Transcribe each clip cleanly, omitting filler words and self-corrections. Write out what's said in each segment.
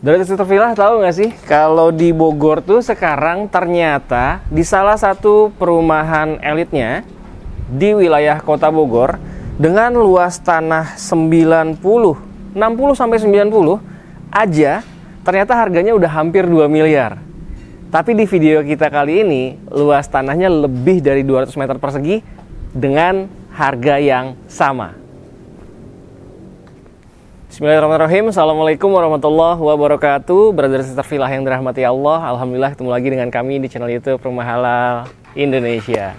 Dari Terfilah tahu nggak sih, kalau di Bogor tuh sekarang ternyata di salah satu perumahan elitnya di wilayah Kota Bogor dengan luas tanah 60 sampai 90 aja ternyata harganya udah hampir 2 miliar. Tapi di video kita kali ini luas tanahnya lebih dari 200 meter persegi dengan harga yang sama. Bismillahirrahmanirrahim. Assalamualaikum warahmatullahi wabarakatuh. Brother Sister Filah yang dirahmati Allah, alhamdulillah ketemu lagi dengan kami di channel YouTube Rumah Halal Indonesia.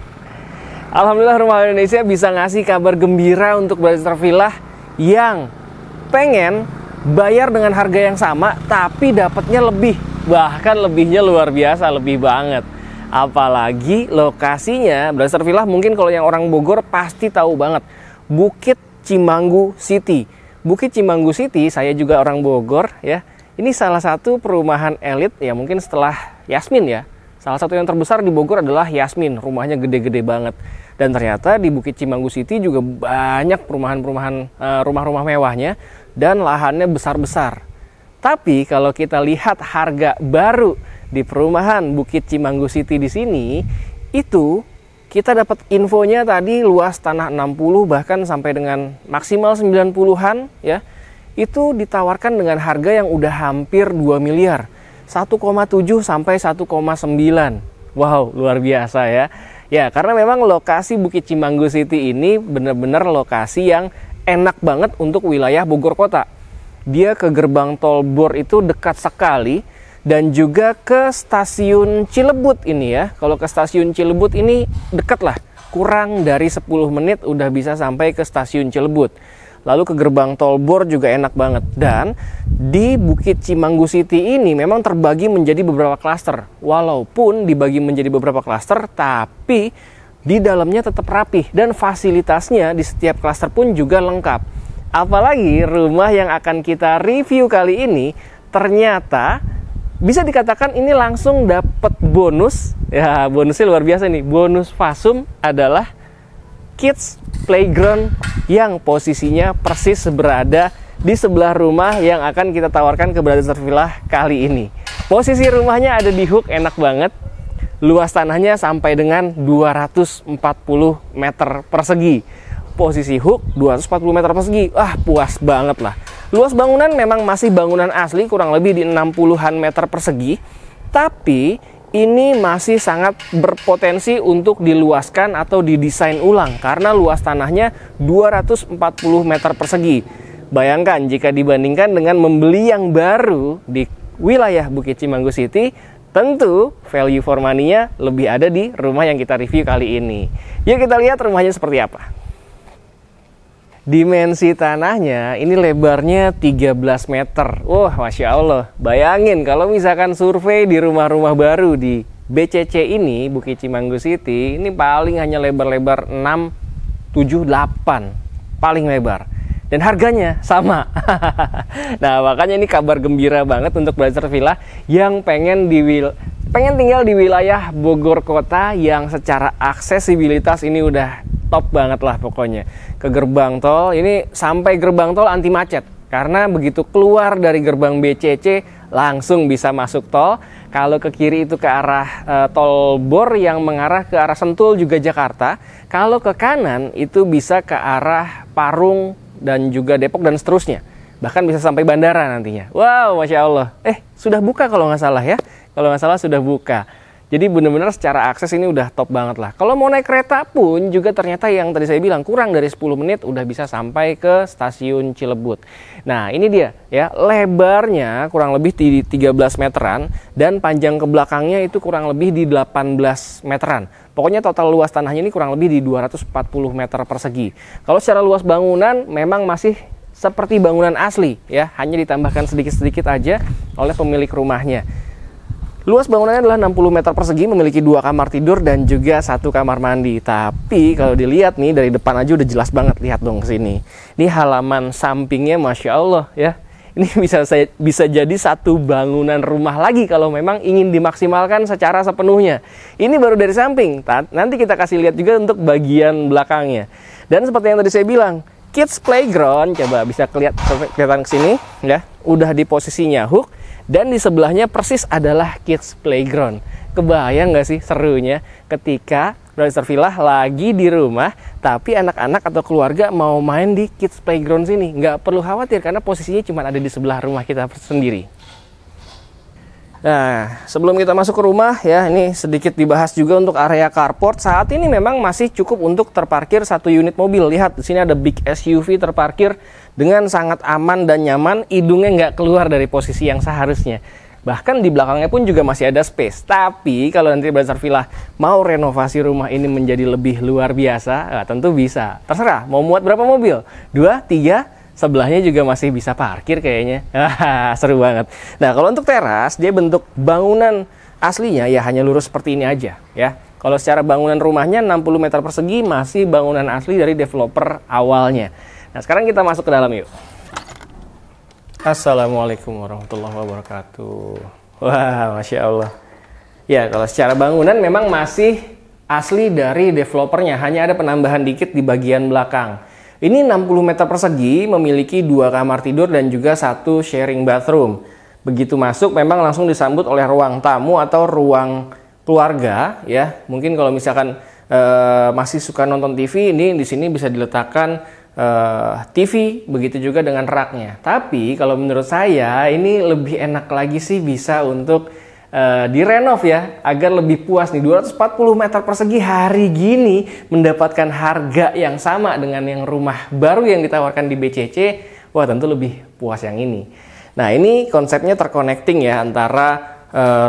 Alhamdulillah Rumah Halal Indonesia bisa ngasih kabar gembira untuk Brother Sister Filah yang pengen bayar dengan harga yang sama tapi dapatnya lebih, bahkan lebihnya luar biasa, lebih banget. Apalagi lokasinya, Brother Sister Filah mungkin kalau yang orang Bogor pasti tahu banget, Bukit Cimanggu City. Bukit Cimanggu City, saya juga orang Bogor ya. Ini salah satu perumahan elit ya, mungkin setelah Yasmin ya. Salah satu yang terbesar di Bogor adalah Yasmin, rumahnya gede-gede banget. Dan ternyata di Bukit Cimanggu City juga banyak rumah-rumah mewahnya dan lahannya besar-besar. Tapi kalau kita lihat harga baru di perumahan Bukit Cimanggu City di sini, itu kita dapat infonya tadi luas tanah 60 bahkan sampai dengan maksimal 90-an ya. Itu ditawarkan dengan harga yang udah hampir 2 miliar. 1,7 sampai 1,9. Wow, luar biasa ya. Ya, karena memang lokasi Bukit Cimanggu City ini benar-benar lokasi yang enak banget untuk wilayah Bogor Kota. Dia ke gerbang tol Bor itu dekat sekali. Dan juga ke stasiun Cilebut ini ya. Kalau ke stasiun Cilebut ini dekat lah. Kurang dari 10 menit udah bisa sampai ke stasiun Cilebut. Lalu ke gerbang tol Bor juga enak banget. Dan di Bukit Cimanggu City ini memang terbagi menjadi beberapa klaster. Walaupun dibagi menjadi beberapa klaster, tapi di dalamnya tetap rapih. Dan fasilitasnya di setiap klaster pun juga lengkap. Apalagi rumah yang akan kita review kali ini ternyata bisa dikatakan ini langsung dapat bonus. Ya, bonusnya luar biasa nih. Bonus Fasum adalah Kids Playground yang posisinya persis berada di sebelah rumah yang akan kita tawarkan ke Brother Filah kali ini. Posisi rumahnya ada di hook, enak banget. Luas tanahnya sampai dengan 240 meter persegi. Posisi hook 240 meter persegi. Puas banget lah. Luas bangunan memang masih bangunan asli, kurang lebih di 60-an meter persegi. Tapi ini masih sangat berpotensi untuk diluaskan atau didesain ulang karena luas tanahnya 240 meter persegi. Bayangkan jika dibandingkan dengan membeli yang baru di wilayah Bukit Cimanggu City, tentu value for money-nya lebih ada di rumah yang kita review kali ini. Yuk kita lihat rumahnya seperti apa. Dimensi tanahnya ini lebarnya 13 meter. Wah, Masya Allah. Bayangin kalau misalkan survei di rumah-rumah baru di BCC ini, Bukit Cimanggu City, ini paling hanya lebar-lebar 6, 7, 8. Paling lebar. Dan harganya sama. Nah, makanya ini kabar gembira banget untuk Brother Filah yang pengen tinggal di wilayah Bogor Kota yang secara aksesibilitas ini udah top banget lah pokoknya. Ke gerbang tol, ini sampai gerbang tol anti macet. Karena begitu keluar dari gerbang BCC langsung bisa masuk tol. Kalau ke kiri itu ke arah tol Bor yang mengarah ke arah Sentul juga Jakarta. Kalau ke kanan itu bisa ke arah Parung dan juga Depok dan seterusnya. Bahkan bisa sampai bandara nantinya. Wow, Masya Allah. Sudah buka kalau nggak salah ya. Kalau nggak salah sudah buka. Jadi benar-benar secara akses ini udah top banget lah. Kalau mau naik kereta pun juga ternyata yang tadi saya bilang kurang dari 10 menit udah bisa sampai ke stasiun Cilebut. Nah ini dia ya, lebarnya kurang lebih di 13 meteran dan panjang ke belakangnya itu kurang lebih di 18 meteran. Pokoknya total luas tanahnya ini kurang lebih di 240 meter persegi. Kalau secara luas bangunan memang masih seperti bangunan asli ya, hanya ditambahkan sedikit-sedikit aja oleh pemilik rumahnya. Luas bangunannya adalah 60 meter persegi, memiliki 2 kamar tidur dan juga 1 kamar mandi. Tapi kalau dilihat nih dari depan aja udah jelas banget, lihat dong ke sini. Ini halaman sampingnya Masya Allah ya. Ini bisa jadi satu bangunan rumah lagi kalau memang ingin dimaksimalkan secara sepenuhnya. Ini baru dari samping. Nanti kita kasih lihat juga untuk bagian belakangnya. Dan seperti yang tadi saya bilang, kids playground. Coba bisa kelihatan ke sini ya. Udah di posisinya hook dan di sebelahnya persis adalah kids playground. Kebayang nggak sih serunya ketika Brother Villa lagi di rumah, tapi anak-anak atau keluarga mau main di kids playground sini. Nggak perlu khawatir karena posisinya cuma ada di sebelah rumah kita sendiri. Nah, sebelum kita masuk ke rumah ya, ini sedikit dibahas juga untuk area carport. Saat ini memang masih cukup untuk terparkir satu unit mobil. Lihat, di sini ada big SUV terparkir dengan sangat aman dan nyaman. Hidungnya nggak keluar dari posisi yang seharusnya. Bahkan di belakangnya pun juga masih ada space. Tapi kalau nanti Brother Villa mau renovasi rumah ini menjadi lebih luar biasa, tentu bisa. Terserah, mau muat berapa mobil? 2, 3, sebelahnya juga masih bisa parkir kayaknya. Seru banget. Nah, kalau untuk teras, dia bentuk bangunan aslinya ya hanya lurus seperti ini aja ya. Kalau secara bangunan rumahnya 60 meter persegi masih bangunan asli dari developer awalnya. Nah, sekarang kita masuk ke dalam yuk. Assalamualaikum warahmatullahi wabarakatuh. Wah, Masya Allah. Ya, kalau secara bangunan memang masih asli dari developernya. Hanya ada penambahan dikit di bagian belakang. Ini 60 meter persegi, memiliki 2 kamar tidur dan juga 1 sharing bathroom. Begitu masuk memang langsung disambut oleh ruang tamu atau ruang keluarga ya. Mungkin kalau misalkan masih suka nonton TV, ini di sini bisa diletakkan TV, begitu juga dengan raknya. Tapi kalau menurut saya ini lebih enak lagi sih bisa untuk direnov ya, agar lebih puas nih. 240 meter persegi hari gini mendapatkan harga yang sama dengan yang rumah baru yang ditawarkan di BCC, wah tentu lebih puas yang ini. Nah, ini konsepnya terconnecting ya antara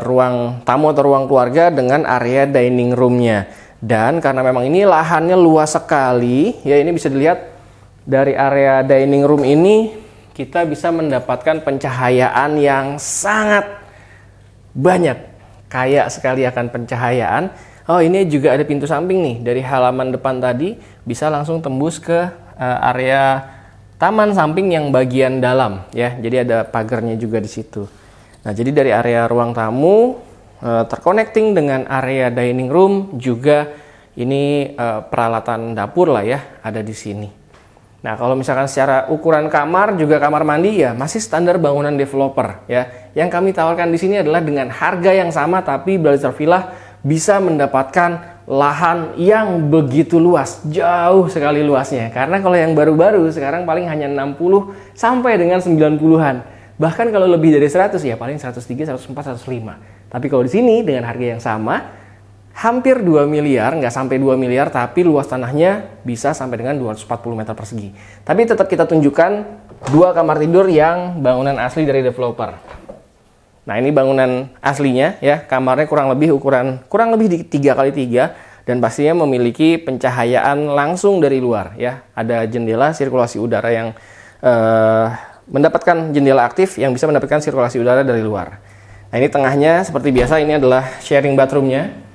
ruang tamu atau ruang keluarga dengan area dining roomnya. Dan karena memang ini lahannya luas sekali ya, ini bisa dilihat dari area dining room ini kita bisa mendapatkan pencahayaan yang sangat banyak, kaya sekali akan pencahayaan. Oh, ini juga ada pintu samping nih, dari halaman depan tadi bisa langsung tembus ke area taman samping yang bagian dalam ya. Jadi ada pagarnya juga di situ. Nah, jadi dari area ruang tamu terconnecting dengan area dining room, juga ini peralatan dapur lah ya ada di sini. Nah, kalau misalkan secara ukuran kamar juga kamar mandi ya masih standar bangunan developer ya. Yang kami tawarkan di sini adalah dengan harga yang sama, tapi Brother Villa bisa mendapatkan lahan yang begitu luas, jauh sekali luasnya. Karena kalau yang baru-baru sekarang paling hanya 60 sampai dengan 90-an. Bahkan kalau lebih dari 100 ya paling 103, 104, 105. Tapi kalau di sini dengan harga yang sama hampir 2 miliar, nggak sampai 2 miliar, tapi luas tanahnya bisa sampai dengan 240 meter persegi. Tapi tetap kita tunjukkan 2 kamar tidur yang bangunan asli dari developer. Nah, ini bangunan aslinya ya, kamarnya kurang lebih di 3x3 dan pastinya memiliki pencahayaan langsung dari luar ya. Ada jendela sirkulasi udara yang mendapatkan jendela aktif yang bisa mendapatkan sirkulasi udara dari luar. Nah, ini tengahnya seperti biasa, ini adalah sharing bathroomnya.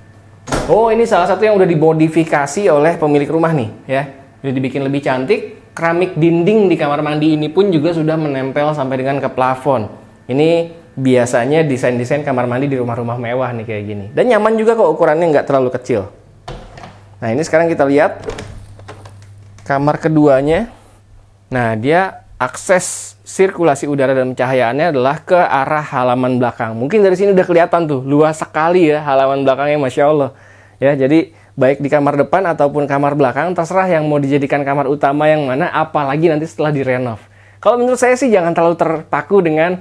Oh, ini salah satu yang udah dimodifikasi oleh pemilik rumah nih ya. Udah dibikin lebih cantik. Keramik dinding di kamar mandi ini pun juga sudah menempel sampai dengan ke plafon. Ini biasanya desain-desain kamar mandi di rumah-rumah mewah nih kayak gini. Dan nyaman juga kok, ukurannya nggak terlalu kecil. Nah, ini sekarang kita lihat kamar keduanya. Nah, dia akses sirkulasi udara dan pencahayaannya adalah ke arah halaman belakang. Mungkin dari sini udah kelihatan tuh, luas sekali ya halaman belakangnya, Masya Allah. Ya, jadi baik di kamar depan ataupun kamar belakang, terserah yang mau dijadikan kamar utama yang mana, apalagi nanti setelah direnov. Kalau menurut saya sih jangan terlalu terpaku dengan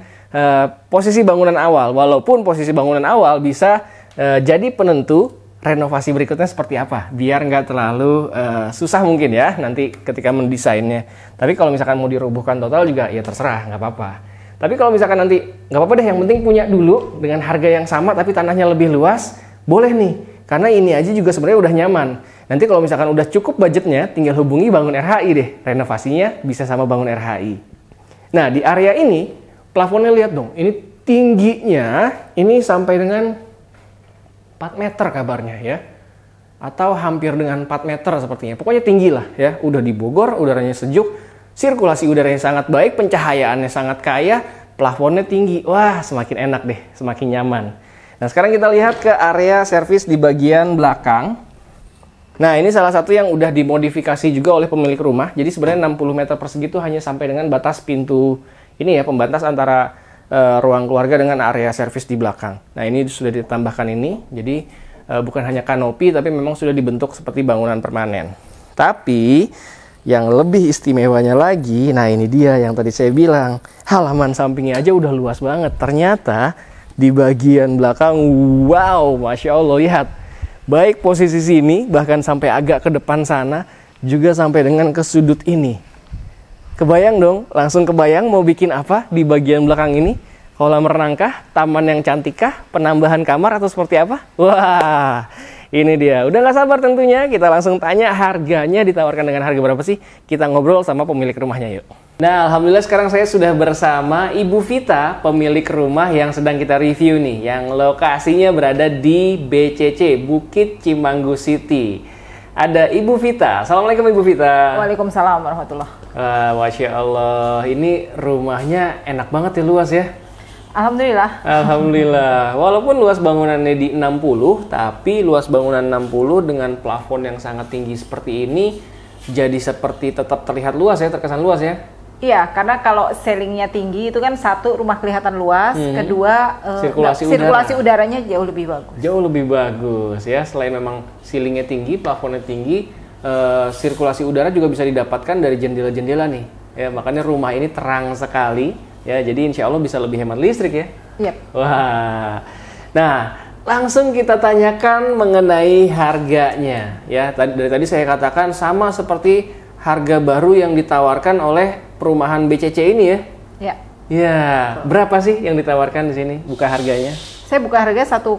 posisi bangunan awal. Walaupun posisi bangunan awal bisa jadi penentu renovasi berikutnya seperti apa, biar nggak terlalu susah mungkin ya nanti ketika mendesainnya. Tapi kalau misalkan mau dirobohkan total juga ya terserah, nggak apa-apa. Tapi kalau misalkan nanti nggak apa-apa deh, yang penting punya dulu dengan harga yang sama tapi tanahnya lebih luas, boleh nih. Karena ini aja juga sebenarnya udah nyaman. Nanti kalau misalkan udah cukup budgetnya, tinggal hubungi Bangun RHI deh. Renovasinya bisa sama Bangun RHI. Nah, di area ini plafonnya lihat dong, ini tingginya ini sampai dengan 4 meter kabarnya ya, atau hampir dengan 4 meter sepertinya. Pokoknya tinggi lah ya, udah di Bogor, udaranya sejuk, sirkulasi udaranya sangat baik, pencahayaannya sangat kaya, plafonnya tinggi. Wah, semakin enak deh, semakin nyaman. Nah, sekarang kita lihat ke area servis di bagian belakang. Nah, ini salah satu yang udah dimodifikasi juga oleh pemilik rumah. Jadi sebenarnya 60 meter persegi itu hanya sampai dengan batas pintu ini ya, pembatas antara ruang keluarga dengan area servis di belakang. Nah, ini sudah ditambahkan ini. Jadi bukan hanya kanopi, tapi memang sudah dibentuk seperti bangunan permanen. Tapi yang lebih istimewanya lagi, nah ini dia yang tadi saya bilang, halaman sampingnya aja udah luas banget. Ternyata di bagian belakang, wow, Masya Allah, lihat. Baik posisi sini, bahkan sampai agak ke depan sana, juga sampai dengan ke sudut ini. Kebayang dong, langsung kebayang mau bikin apa di bagian belakang ini? Kolam renangkah, taman yang cantikkah, penambahan kamar atau seperti apa? Wah, ini dia. Udah gak sabar tentunya, kita langsung tanya harganya ditawarkan dengan harga berapa sih? Kita ngobrol sama pemilik rumahnya yuk. Nah, alhamdulillah sekarang saya sudah bersama Ibu Vita, pemilik rumah yang sedang kita review nih, yang lokasinya berada di BCC, Bukit Cimanggu City. Ada Ibu Vita. Assalamualaikum Ibu Vita. Waalaikumsalam warahmatullahi. Masya Allah, ini rumahnya enak banget ya, luas ya. Alhamdulillah. Alhamdulillah. Walaupun luas bangunannya di 60, tapi luas bangunan 60 dengan plafon yang sangat tinggi seperti ini, jadi seperti tetap terlihat luas ya, terkesan luas ya. Iya, karena kalau ceilingnya tinggi itu kan satu, rumah kelihatan luas, kedua sirkulasi udaranya jauh lebih bagus. Jauh lebih bagus ya. Selain memang ceilingnya tinggi, plafonnya tinggi, sirkulasi udara juga bisa didapatkan dari jendela-jendela nih. Ya, makanya rumah ini terang sekali ya. Jadi insya Allah bisa lebih hemat listrik ya. Iya. Wah. Nah, langsung kita tanyakan mengenai harganya ya. Dari tadi saya katakan sama seperti harga baru yang ditawarkan oleh perumahan BCC ini ya. Iya. Ya, berapa sih yang ditawarkan di sini? Buka harganya? Saya buka harga 1,9.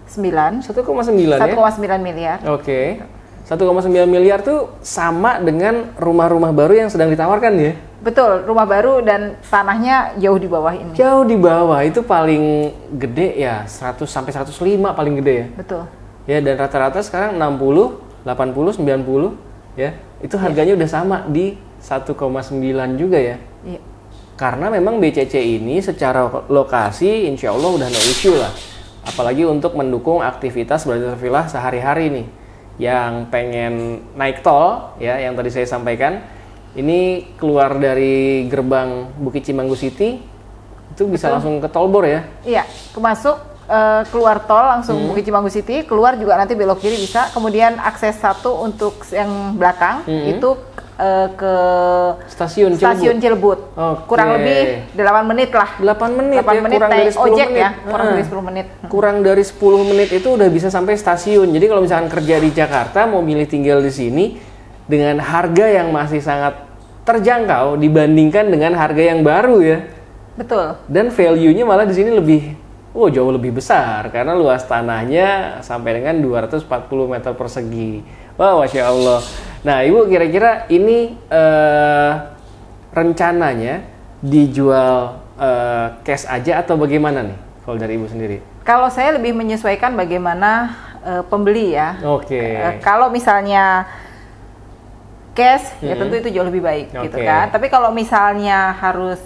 1,9 ya? 1,9 miliar. Oke. 1,9 miliar tuh sama dengan rumah-rumah baru yang sedang ditawarkan ya? Betul, rumah baru dan tanahnya jauh di bawah ini. Jauh di bawah, itu paling gede ya 100 sampai 105 paling gede ya? Betul. Ya, dan rata-rata sekarang 60, 80, 90 ya. Itu harganya udah sama di 1,9 juga ya? Iya. Karena memang BCC ini secara lokasi insya Allah udah no issue lah. Apalagi untuk mendukung aktivitas Brother Villa sehari-hari nih. Yang pengen naik tol ya, yang tadi saya sampaikan, ini keluar dari gerbang Bukit Cimanggu City itu bisa langsung ke Tolbor ya? Iya, keluar tol langsung Bukit Cimanggu City, keluar juga nanti belok kiri bisa. Kemudian akses satu untuk yang belakang itu ke stasiun Cilebut. Okay. Kurang lebih 8 menit lah. 8 menit ya, kurang dari 10 ojek menit. Ya, kurang dari 10 menit. Kurang dari 10 menit itu udah bisa sampai stasiun. Jadi kalau misalkan kerja di Jakarta, mau milih tinggal di sini dengan harga yang masih sangat terjangkau dibandingkan dengan harga yang baru ya. Betul. Dan value-nya malah di sini jauh lebih besar karena luas tanahnya sampai dengan 240 meter persegi. Wah, Masya Allah. Nah, Ibu kira-kira ini rencananya dijual cash aja atau bagaimana nih kalau dari Ibu sendiri? Kalau saya lebih menyesuaikan bagaimana pembeli ya. Oke. Kalau misalnya cash ya tentu itu jauh lebih baik gitu kan. Tapi kalau misalnya harus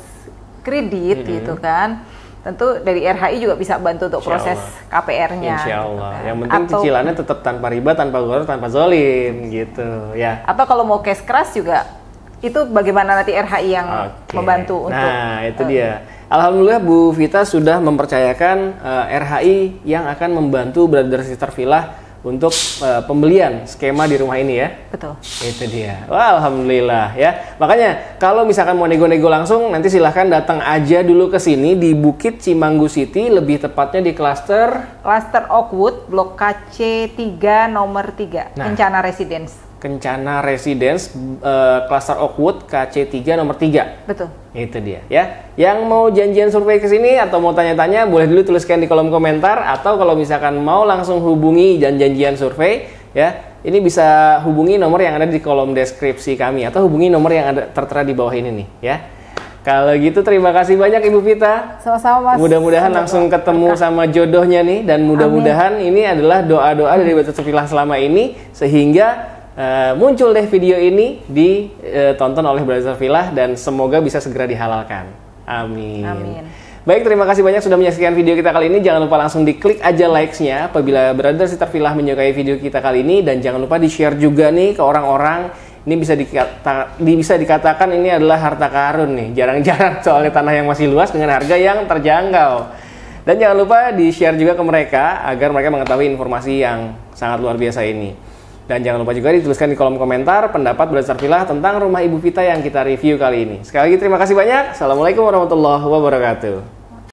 kredit gitu kan, tentu dari RHI juga bisa bantu untuk proses KPR-nya. Insya Allah. Gitu kan. Yang penting cicilannya tetap tanpa riba, tanpa gor, tanpa zolim gitu ya. Atau kalau mau cash keras juga itu bagaimana nanti RHI yang membantu untuk. Nah, itu dia. Alhamdulillah Bu Vita sudah mempercayakan RHI yang akan membantu Brother Sister Villa untuk pembelian skema di rumah ini ya. Betul. Itu dia. Wah, alhamdulillah ya. Makanya kalau misalkan mau nego-nego langsung, nanti silahkan datang aja dulu ke sini di Bukit Cimanggu City, lebih tepatnya di klaster Oakwood, Blok KC 3 nomor 3, Kencana Residence. Kencana Residence, klaster Oakwood, KC 3 nomor 3. Betul. Itu dia ya. Yang mau janjian survei ke sini atau mau tanya-tanya, boleh dulu tuliskan di kolom komentar, atau kalau misalkan mau langsung hubungi janjian survei ya, ini bisa hubungi nomor yang ada di kolom deskripsi kami atau hubungi nomor yang ada tertera di bawah ini nih ya. Kalau gitu terima kasih banyak Ibu Vita. Sama-sama Mas. Mudah-mudahan langsung ketemu sama jodohnya nih, dan mudah-mudahan ini adalah doa-doa dari Brother Villa selama ini sehingga muncul deh video ini ditonton oleh Brother Villa dan semoga bisa segera dihalalkan. Amin. Amin. Baik, terima kasih banyak sudah menyaksikan video kita kali ini. Jangan lupa langsung diklik aja likes-nya apabila Brother Sister Villa menyukai video kita kali ini. Dan jangan lupa di-share juga nih ke orang-orang. Ini bisa dikatakan ini adalah harta karun nih. Jarang-jarang soalnya tanah yang masih luas dengan harga yang terjangkau. Dan jangan lupa di-share juga ke mereka agar mereka mengetahui informasi yang sangat luar biasa ini. Dan jangan lupa juga dituliskan di kolom komentar pendapat Brother Sister Villa tentang rumah Ibu Vita yang kita review kali ini. Sekali lagi terima kasih banyak. Assalamualaikum warahmatullahi wabarakatuh.